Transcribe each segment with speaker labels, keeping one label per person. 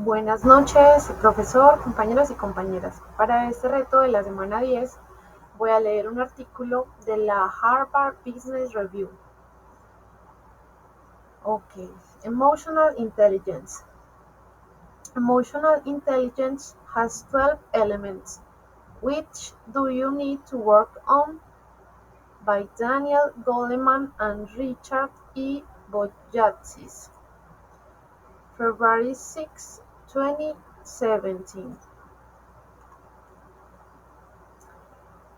Speaker 1: Buenas noches, profesor, compañeros y compañeras. Para este reto de la semana 10 voy a leer un artículo de la Harvard Business Review. Ok, Emotional Intelligence. Emotional intelligence has 12 elements. Which do you need to work on? By Daniel Goleman and Richard E. Boyatzis. February 6, 2017.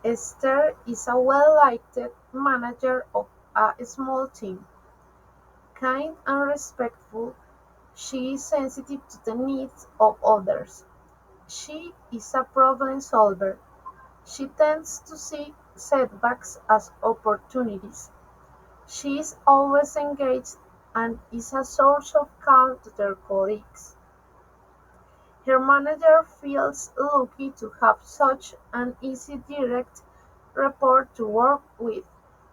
Speaker 1: Esther is a well-liked manager of a small team. Kind and respectful, she is sensitive to the needs of others. She is a problem solver. She tends to see setbacks as opportunities. She is always engaged and is a source of calm to her colleagues. Her manager feels lucky to have such an easy direct rapport to work with,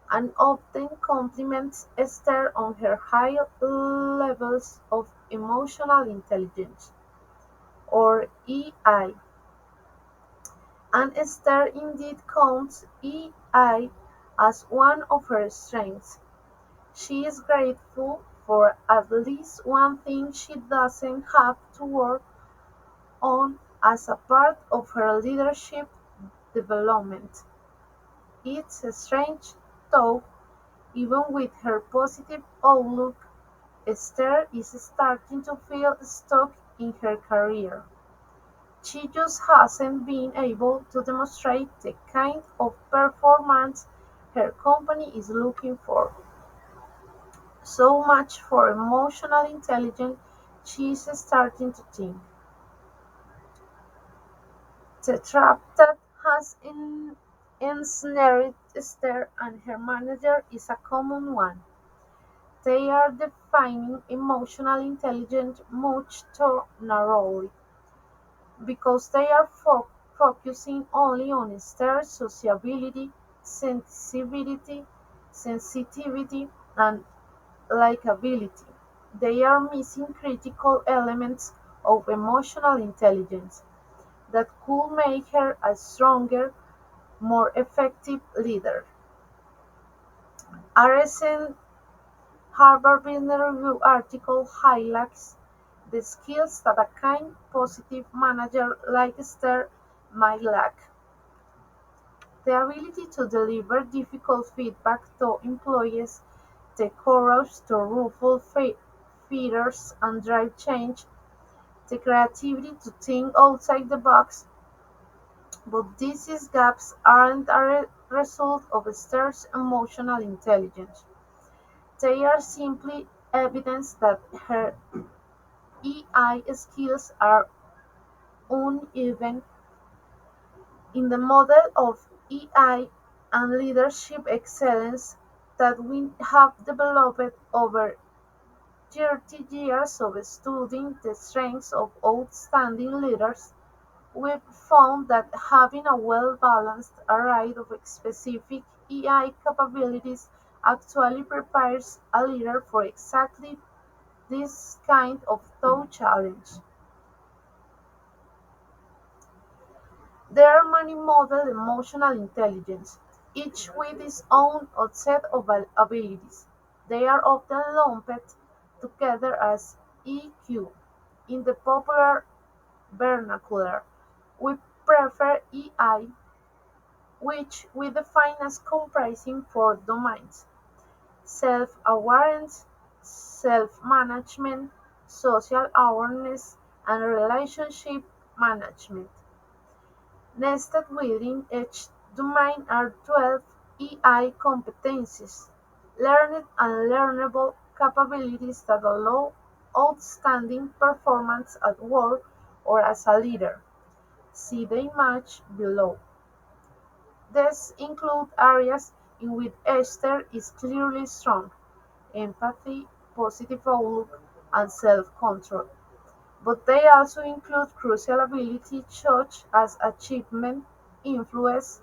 Speaker 1: and often compliments Esther on her high levels of emotional intelligence, or EI. And Esther indeed counts EI as one of her strengths. She is grateful for at least one thing she doesn't have to work on as a part of her leadership development. It's strange, though, even with her positive outlook, Esther is starting to feel stuck in her career. She just hasn't been able to demonstrate the kind of performance her company is looking for. So much for emotional intelligence, she is starting to think. The trap that has ensnared Esther and her manager is a common one. They are defining emotional intelligence much too narrowly, because they are focusing only on Esther's sociability, sensitivity, and likability. They are missing critical elements of emotional intelligence that could make her a stronger, more effective leader. A recent Harvard Business Review article highlights the skills that a kind, positive manager like Esther might lack: the ability to deliver difficult feedback to employees, the courage to ruffle feathers and drive change, the creativity to think outside the box. But these gaps aren't a result of Esther's emotional intelligence. They are simply evidence that her EI skills are uneven. In the model of EI and leadership excellence that we have developed over 30 years of studying the strengths of outstanding leaders, we've found that having a well-balanced array of specific EI capabilities actually prepares a leader for exactly this kind of tough challenge. There are many model emotional intelligence, each with its own set of abilities. They are often lumped together as EQ. In the popular vernacular, we prefer EI, which we define as comprising four domains: self-awareness, self-management, social awareness, and relationship management. Nested within each domain are 12 EI competencies, learned and learnable capabilities that allow outstanding performance at work or as a leader. See the image below. These include areas in which Esther is clearly strong: empathy, positive outlook, and self-control. But they also include crucial abilities such as achievement, influence,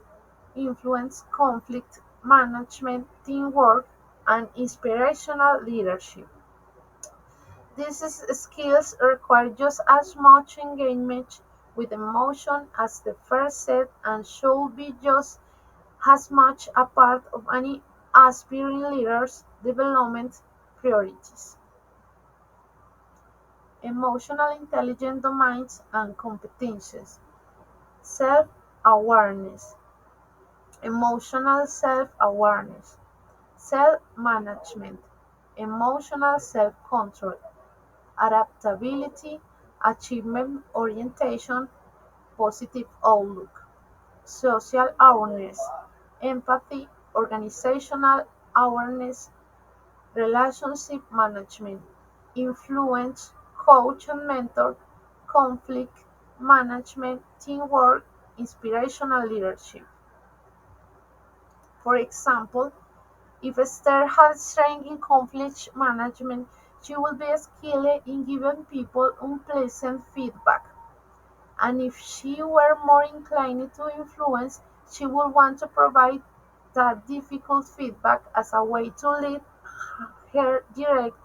Speaker 1: conflict management, teamwork, and inspirational leadership. These skills require just as much engagement with emotion as the first set and should be just as much a part of any aspiring leader's development priorities. Emotional intelligence domains and competencies. Self-awareness, emotional self-awareness, self-management, emotional self-control, adaptability, achievement orientation, positive outlook, social awareness, empathy, organizational awareness, relationship management, influence, coach and mentor, conflict management, teamwork, inspirational leadership. For example, if Esther had strength in conflict management, she would be skilled in giving people unpleasant feedback. And if she were more inclined to influence, she would want to provide that difficult feedback as a way to lead her direct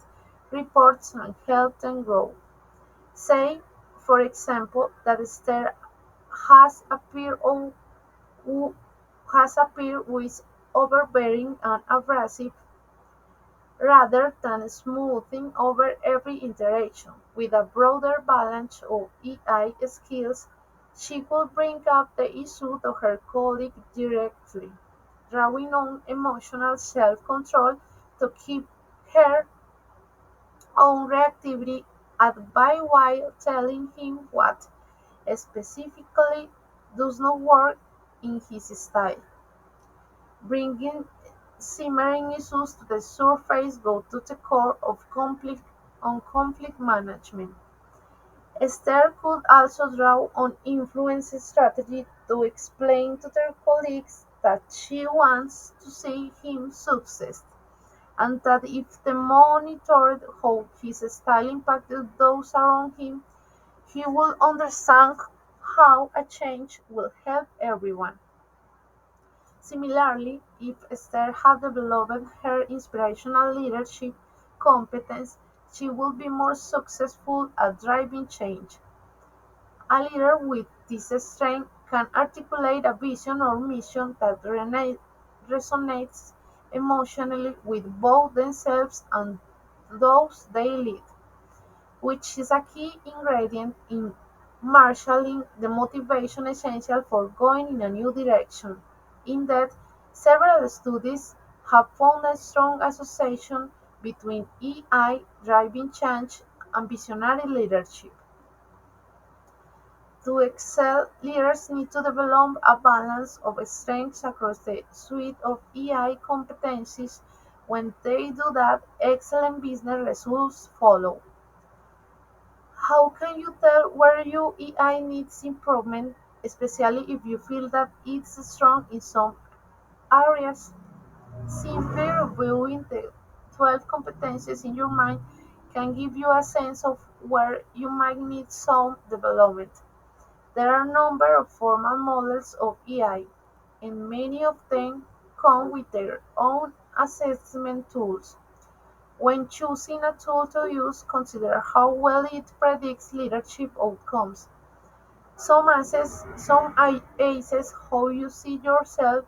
Speaker 1: reports and help them grow. Say, for example, that Esther has appeared who has appeared with overbearing and abrasive rather than smoothing over every interaction. With a broader balance of EI skills, she could bring up the issue to her colleague directly, drawing on emotional self-control to keep her own reactivity at bay while telling him what specifically does not work in his style. Bringing simmering issues to the surface go to the core of conflict management. Esther could also draw on influence strategy to explain to their colleagues that she wants to see him success, and that if they monitored how his style impacted those around him, he would understand how a change will help everyone. Similarly, if Esther had developed her inspirational leadership competence, she would be more successful at driving change. A leader with this strength can articulate a vision or mission that resonates emotionally with both themselves and those they lead, which is a key ingredient in marshalling the motivation essential for going in a new direction. Indeed, several studies have found a strong association between EI driving change and visionary leadership. To excel, leaders need to develop a balance of strengths across the suite of EI competencies. When they do that, excellent business results follow. How can you tell where your EI needs improvement, especially if you feel that it's strong in some areas? Simply reviewing the 12 competencies in your mind can give you a sense of where you might need some development. There are a number of formal models of EI, and many of them come with their own assessment tools. When choosing a tool to use, consider how well it predicts leadership outcomes. Some aces how you see yourself.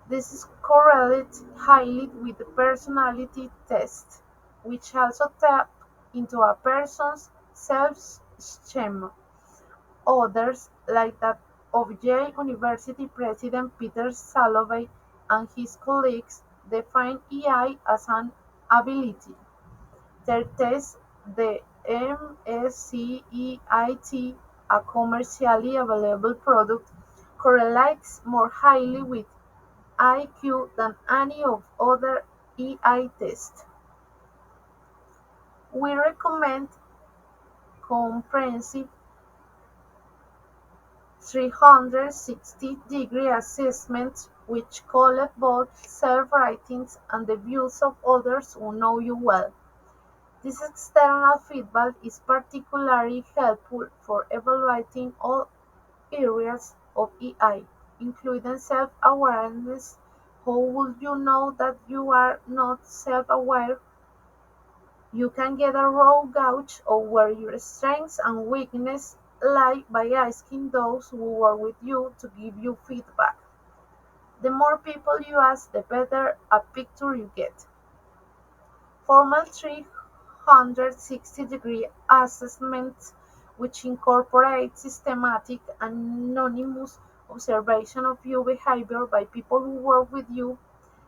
Speaker 1: This is correlates highly with the personality test, which also tap into a person's self-esteem. Others, like that of Yale University President Peter Salovey and his colleagues, define EI as an ability. Their test, the MSCEIT, a commercially available product, correlates more highly with IQ than any of other EI tests. We recommend comprehensive 360-degree assessments which collect both self-ratings and the views of others who know you well. This external feedback is particularly helpful for evaluating all areas of EI, including self-awareness. How would you know that you are not self-aware? You can get a raw gauge of where your strengths and weaknesses lie by asking those who work with you to give you feedback. The more people you ask, the better a picture you get. Formal 360-degree assessments, which incorporate systematic, anonymous observation of your behavior by people who work with you,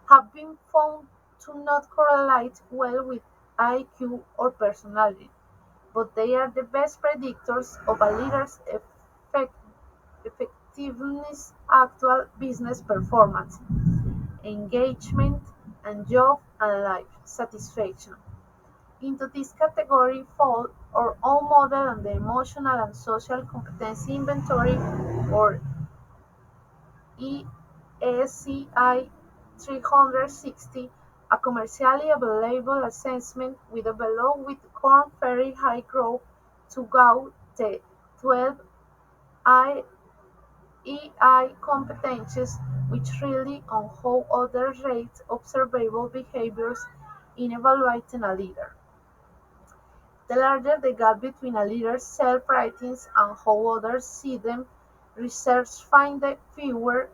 Speaker 1: have been found to not correlate well with IQ or personality, but they are the best predictors of a leader's effectiveness, actual business performance, engagement, and job and life satisfaction. Into this category fall our own model and the Emotional and Social Competency Inventory, or ESCI 360, a commercially available assessment with a below with corn very high growth to go the 12 EI competencies, which rely on how others rate observable behaviors in evaluating a leader. The larger the gap between a leader's self-ratings and how others see them, research finds the fewer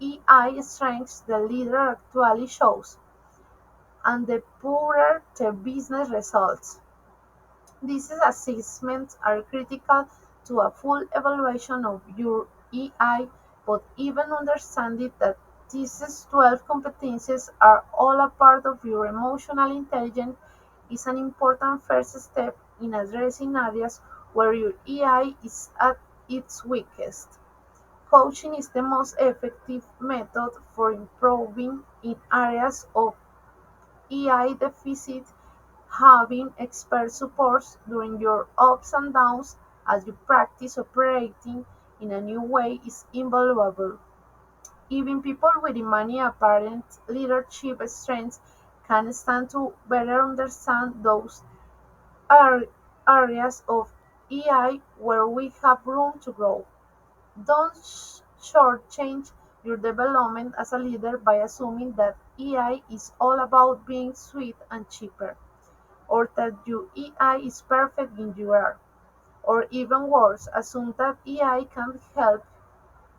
Speaker 1: EI strengths the leader actually shows, and the poorer the business results. These assessments are critical to a full evaluation of your EI, but even understanding that these 12 competencies are all a part of your emotional intelligence is an important first step in addressing areas where your EI is at its weakest. Coaching is the most effective method for improving in areas of EI deficit. Having expert support during your ups and downs as you practice operating in a new way is invaluable. Even people with many apparent leadership strengths can stand to better understand those areas of EI where we have room to grow. Don't shortchange your development as a leader by assuming that EI is all about being sweet and cheaper, or that your EI is perfect in you are, or even worse, assume that EI can help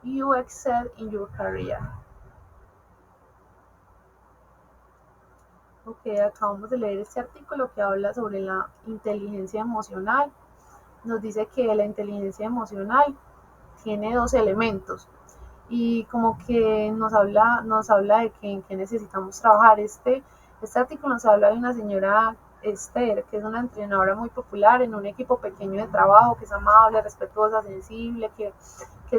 Speaker 1: you excel in your career. Ok, acabamos de leer este artículo que habla sobre la inteligencia emocional. Nos dice que la inteligencia emocional tiene dos elementos y como que nos habla de que en qué necesitamos trabajar. Este artículo nos habla de una señora Esther, que es una entrenadora muy popular en un equipo pequeño de trabajo, que es amable, respetuosa, sensible, que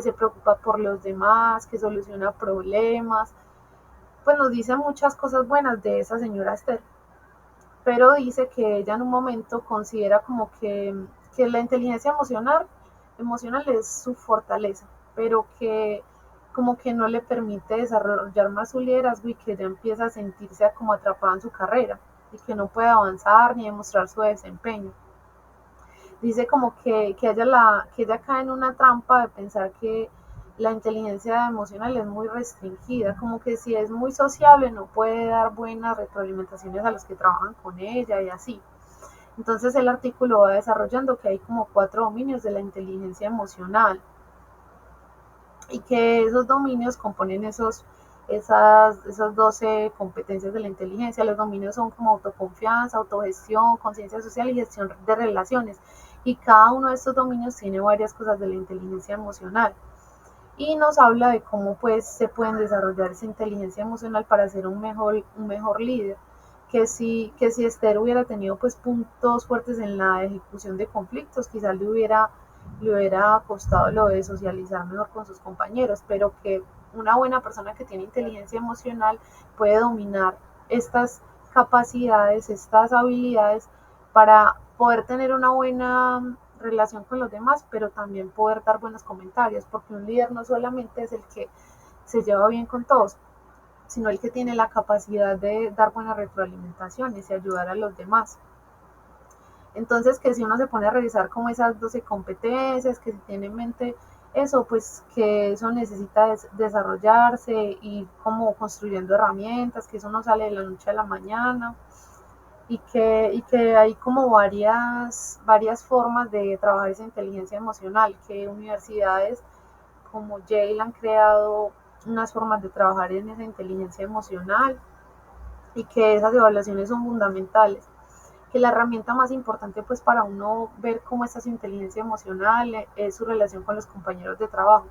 Speaker 1: se preocupa por los demás, que soluciona problemas. Pues nos dice muchas cosas buenas de esa señora Esther, pero dice que ella en un momento considera como que la inteligencia emocional es su fortaleza, pero que como que no le permite desarrollar más su liderazgo y que ella empieza a sentirse como atrapada en su carrera y que no puede avanzar ni demostrar su desempeño. Dice como que ella cae en una trampa de pensar que la inteligencia emocional es muy restringida, como que si es muy sociable no puede dar buenas retroalimentaciones a los que trabajan con ella y así. Entonces el artículo va desarrollando que hay como 4 dominios de la inteligencia emocional y que esos dominios componen esas 12 competencias de la inteligencia. Los dominios son como autoconfianza, autogestión, conciencia social y gestión de relaciones. Y cada uno de estos dominios tiene varias cosas de la inteligencia emocional. Y nos habla de cómo pues se pueden desarrollar esa inteligencia emocional para ser un mejor líder. Que si Esther hubiera tenido pues puntos fuertes en la ejecución de conflictos, quizás le hubiera costado lo de socializar mejor con sus compañeros, pero que una buena persona que tiene inteligencia emocional puede dominar estas capacidades, estas habilidades para poder tener una buena relación con los demás, pero también poder dar buenos comentarios, porque un líder no solamente es el que se lleva bien con todos, sino el que tiene la capacidad de dar buenas retroalimentaciones y ayudar a los demás. Entonces, que si uno se pone a revisar como esas 12 competencias, que si tiene en mente eso, pues que eso necesita desarrollarse y como construyendo herramientas, que eso no sale de la noche a la mañana. y que hay como varias formas de trabajar esa inteligencia emocional, que universidades como Yale han creado unas formas de trabajar en esa inteligencia emocional y que esas evaluaciones son fundamentales. Que la herramienta más importante pues para uno ver cómo está su inteligencia emocional es su relación con los compañeros de trabajo.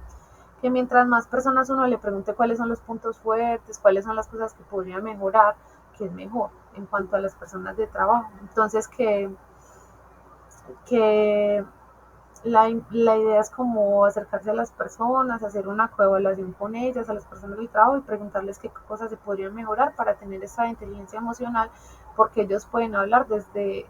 Speaker 1: Que mientras más personas uno le pregunte cuáles son los puntos fuertes, cuáles son las cosas que podría mejorar, que es mejor en cuanto a las personas de trabajo. Entonces que la idea es como acercarse a las personas, hacer una coevaluación con ellas, a las personas del trabajo y preguntarles qué cosas se podrían mejorar para tener esa inteligencia emocional, porque ellos pueden hablar desde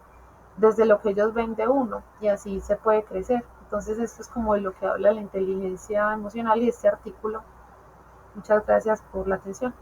Speaker 1: lo que ellos ven de uno y así se puede crecer. Entonces esto es como de lo que habla la inteligencia emocional y este artículo. Muchas gracias por la atención.